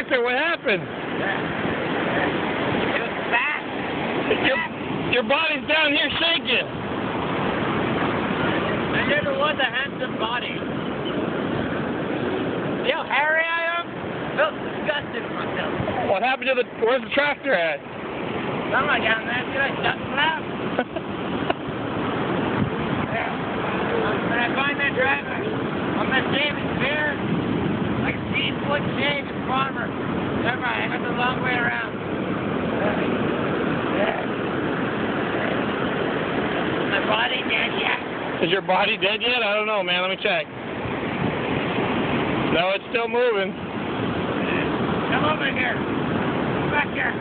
tractor. What happened? It was fat. Your body's down here shaking. I never was a handsome body. See how hairy I am? I felt disgusted with myself. What happened to where's the tractor at? Somewhere down there. Did I shut it out? When I find that driver, I'm going to shave his beard like a 10-foot shaved farmer. Never mind, I got the long way around. Is my body dead yet? Is your body dead yet? I don't know, man. Let me check. No, it's still moving. Come over here. Come back here.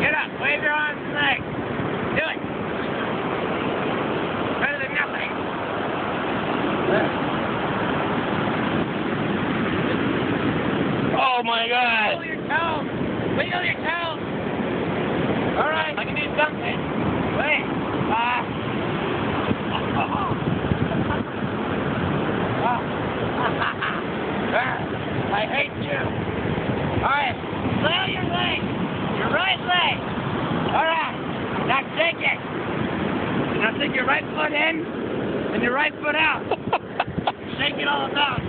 Get up. Wave your arms and legs. Do it. Better than nothing. Oh my God! Wiggle your toes. Wiggle your toes. All right. I can do something. Wait. I hate you. All right. Flail your leg. Your right leg. All right. Now shake it. Now stick your right foot in and your right foot out. Shake it all about.